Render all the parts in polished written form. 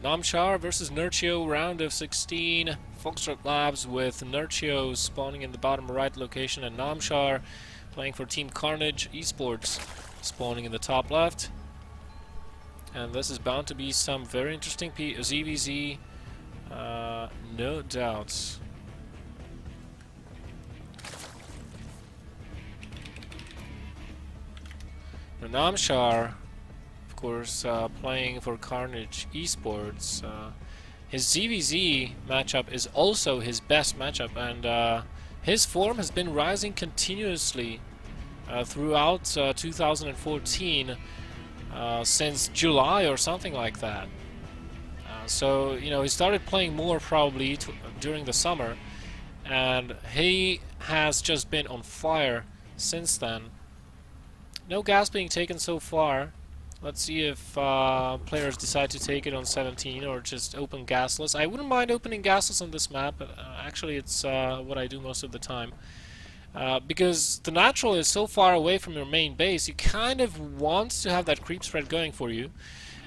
Namshar versus Nerchio, round of 16. Foxtrot Labs with Nerchio spawning in the bottom right location and Namshar playing for Team Carnage Esports spawning in the top left. And this is bound to be some very interesting ZVZ, no doubts. Namshar, of course, playing for Carnage Esports. His ZVZ matchup is also his best matchup, and his form has been rising continuously throughout 2014, since July or something like that. So, you know, he started playing more probably during the summer, and he has just been on fire since then. No gas being taken so far. Let's see if players decide to take it on 17 or just open gasless. I wouldn't mind opening gasless on this map, but actually it's what I do most of the time. Because the natural is so far away from your main base, you kind of want to have that creep spread going for you.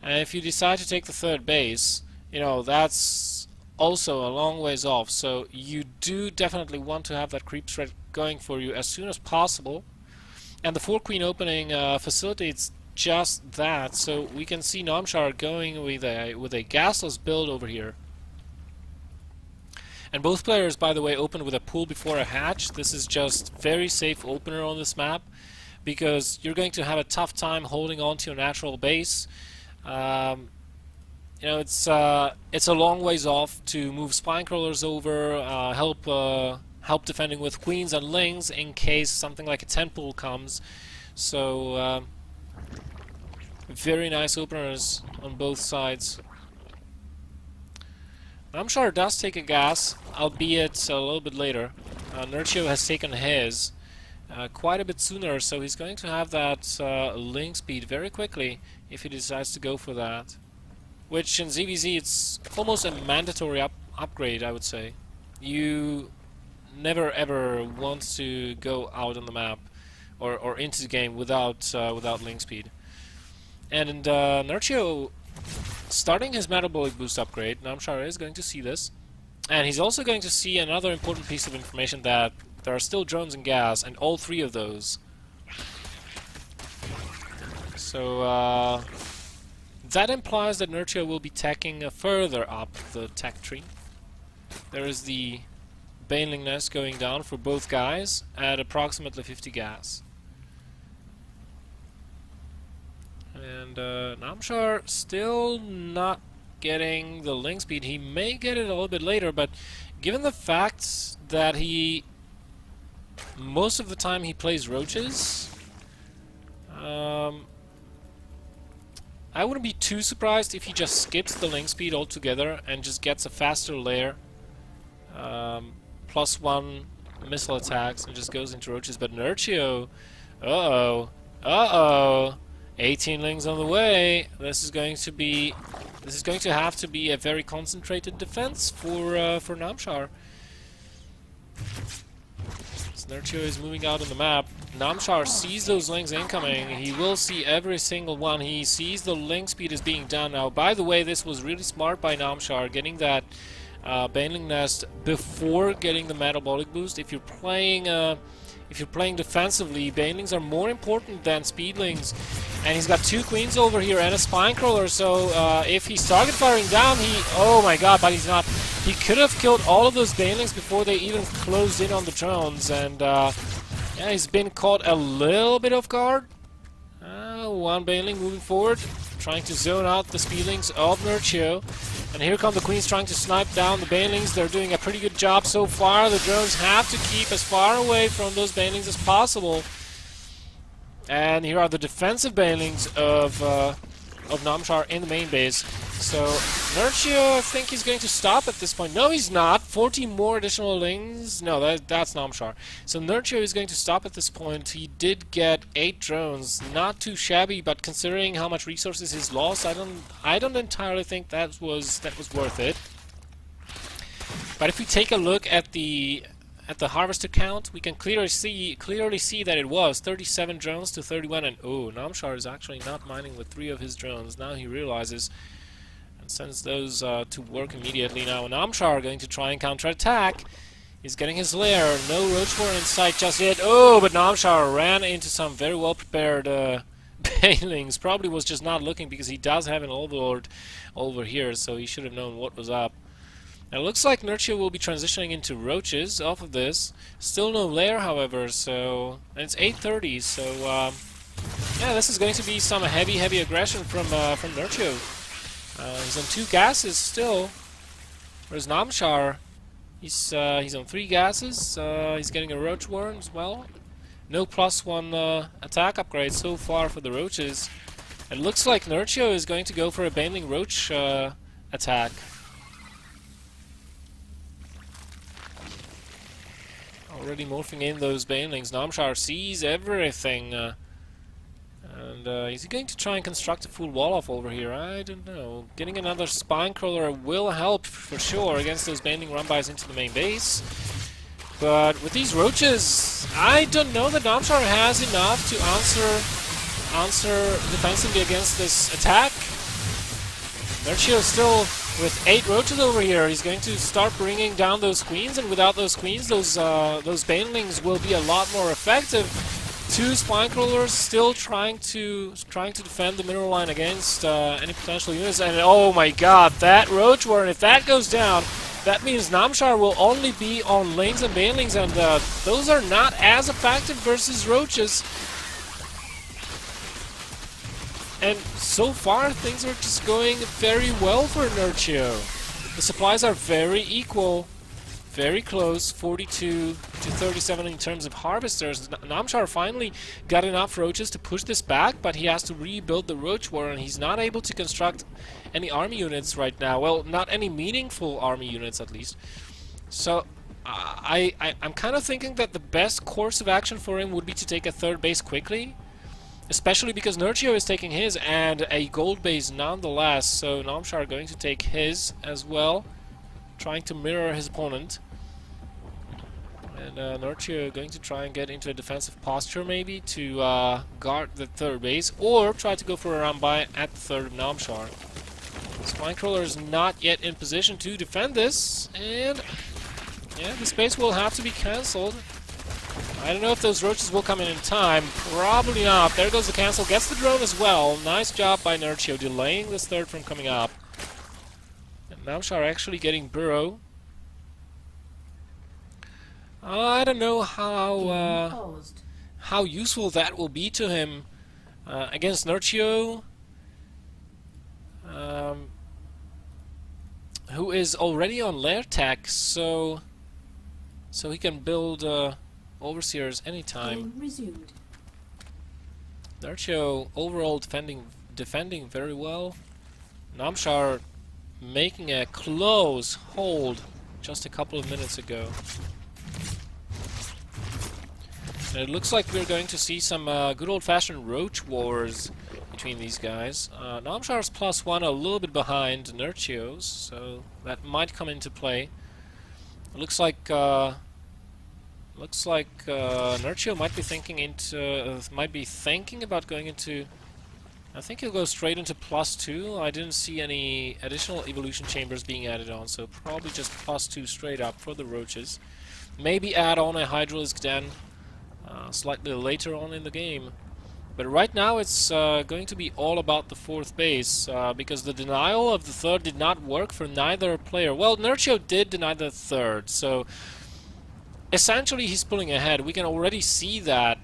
And if you decide to take the third base, you know, that's also a long ways off. So you do definitely want to have that creep spread going for you as soon as possible. And the 4-queen opening facilitates just that. So we can see Namshar going with a gasless build over here. And both players, by the way, open with a pull before a hatch. This is just very safe opener on this map, because you're going to have a tough time holding on to your natural base. You know, it's a long ways off to move spine crawlers over, help defending with queens and lings in case something like a 10 pull comes. So very nice openers on both sides. Namshar does take a gas, albeit a little bit later. Nerchio has taken his quite a bit sooner, so he's going to have that ling speed very quickly if he decides to go for that. Which in ZVZ it's almost a mandatory upgrade, I would say. You never ever want to go out on the map or into the game without ling speed. And Nerchio, starting his metabolic boost upgrade, Namshar is going to see this, and he's also going to see another important piece of information, that there are still drones and gas, and all three of those. So that implies that Nerchio will be teching further up the tech tree. There is the Baneling Nest going down for both guys at approximately 50 gas. And Namshar still not getting the ling speed. He may get it a little bit later, but given the fact that most of the time he plays roaches, I wouldn't be too surprised if he just skips the ling speed altogether and just gets a faster layer, +1 missile attacks, and just goes into roaches. But Nerchio, uh-oh, 18 lings on the way. This is going to have to be a very concentrated defense for Namshar. So Nerchio is moving out on the map. Namshar sees those lings incoming. He will see every single one. He sees the ling speed is being done now. By the way, this was really smart by Namshar, getting that Baneling Nest before getting the metabolic boost. If you're playing defensively, Banelings are more important than Speedlings. And he's got 2 queens over here and a spine crawler, so if he's target firing down, oh my god, but he's not. He could have killed all of those Banelings before they even closed in on the drones, and yeah, he's been caught a little bit off guard. One Baneling moving forward, trying to zone out the Speedlings of Nerchio. And here come the queens trying to snipe down the Banelings. They're doing a pretty good job so far. The drones have to keep as far away from those Banelings as possible. And here are the defensive Banelings of Namshar in the main base. So Nerchio, I think he's going to stop at this point. No, he's not. 40 more additional lings. No, that's Namshar. So Nerchio is going to stop at this point. He did get 8 drones. Not too shabby, but considering how much resources he's lost, I don't entirely think that was worth it. But if we take a look at the harvester count, we can clearly see that it was 37 drones to 31, and oh, Namshar is actually not mining with 3 of his drones. Now he realizes, and sends those to work immediately. Now Namshar going to try and counter-attack. He's getting his lair. No Roach Warren in sight just yet. Oh, but Namshar ran into some very well-prepared Banelings. Probably was just not looking because he does have an Overlord over here, so he should have known what was up. Now, it looks like Nerchio will be transitioning into Roaches off of this. Still no lair, however, so... And it's 8:30, so... yeah, this is going to be some heavy aggression from Nerchio. He's on 2 gases still. Whereas Namshar, he's on 3 gases. He's getting a Roach Warren as well. No +1 attack upgrade so far for the Roaches. It looks like Nerchio is going to go for a Baneling Roach attack. Already morphing in those Banelings. Namshar sees everything. And is he going to try and construct a full wall off over here? I don't know. Getting another Spine Crawler will help for sure against those Baneling Rumbys into the main base. But with these Roaches, I don't know that Namshar has enough to answer defensively against this attack. Nerchio still with 8 Roaches over here. He's going to start bringing down those Queens, and without those Queens, those Banelings will be a lot more effective. 2 Spine Crawlers still trying to defend the mineral line against any potential units, and oh my god, that Roach Warren, if that goes down, that means Namshar will only be on lanes and Banelings, and those are not as effective versus Roaches. And so far, things are just going very well for Nerchio. The supplies are very equal, very close, 42 to 37 in terms of harvesters. Namshar finally got enough Roaches to push this back, but he has to rebuild the Roach Warren. He's not able to construct any army units right now. Well, not any meaningful army units, at least. So, I'm kind of thinking that the best course of action for him would be to take a 3rd base quickly. Especially because Nerchio is taking his and a gold base nonetheless, so Namshar going to take his as well, trying to mirror his opponent. And Nerchio going to try and get into a defensive posture maybe to guard the 3rd base, or try to go for a Rambai at the 3rd of Namshar. Spinecrawler is not yet in position to defend this, and yeah, this base will have to be cancelled. I don't know if those Roaches will come in time. Probably not. There goes the cancel. Gets the drone as well. Nice job by Nerchio, delaying this 3rd from coming up. And Namshar actually getting Burrow. I don't know how useful that will be to him against Nerchio, who is already on lair tech, so he can build Overseers anytime. Nerchio overall defending very well. Namshar making a close hold just a couple of minutes ago. And it looks like we're going to see some good old-fashioned Roach Wars between these guys. Namshar's +1 a little bit behind Nerchio's, so that might come into play. It looks like Nerchio might be thinking about going into. I think he'll go straight into +2. I didn't see any additional evolution chambers being added on, so probably just +2 straight up for the Roaches. Maybe add on a Hydralisk Den slightly later on in the game. But right now it's going to be all about the 4th base, because the denial of the 3rd did not work for neither player. Well, Nerchio did deny the 3rd, so essentially he's pulling ahead. We can already see that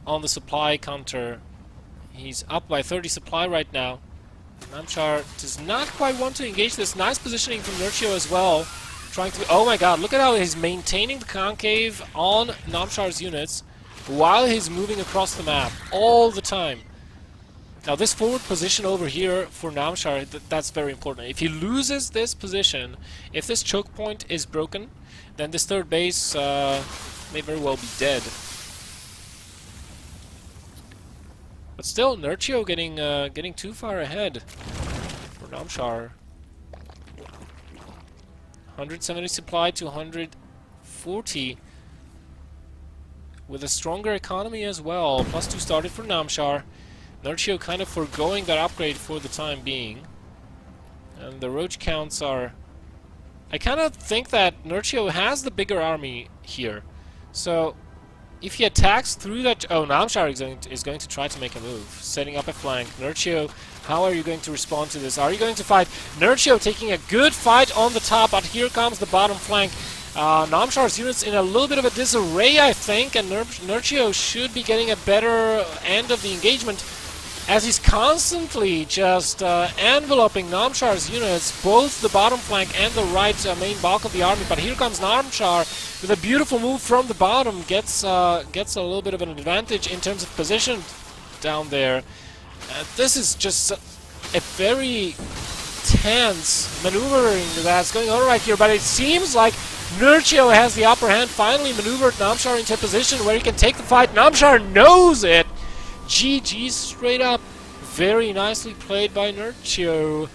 on the supply counter. He's up by 30 supply right now. Namshar does not quite want to engage this. Nice positioning from Nerchio as well. Trying to... Oh my god, look at how he's maintaining the concave on Namshar's units while he's moving across the map all the time. Now this forward position over here for Namshar, that's very important. If he loses this position, if this choke point is broken, then this 3rd base may very well be dead. But still, Nerchio getting too far ahead for Namshar. 170 supply to 140. With a stronger economy as well. +2 started for Namshar. Nerchio kind of foregoing that upgrade for the time being. And the roach counts are... I kind of think that Nerchio has the bigger army here. So, if he attacks through that... Oh, Namshar is going to try to make a move. Setting up a flank. Nerchio, how are you going to respond to this? Are you going to fight? Nerchio taking a good fight on the top, but here comes the bottom flank. Namshar's units in a little bit of a disarray, I think, and Nerchio should be getting a better end of the engagement, as he's constantly just enveloping Namshar's units, both the bottom flank and the right main bulk of the army. But here comes Namshar with a beautiful move from the bottom, gets a little bit of an advantage in terms of position down there. This is just a very tense maneuvering that's going on right here, but it seems like Nerchio has the upper hand, finally maneuvered Namshar into a position where he can take the fight. Namshar knows it! GG straight up. Very nicely played by Nerchio.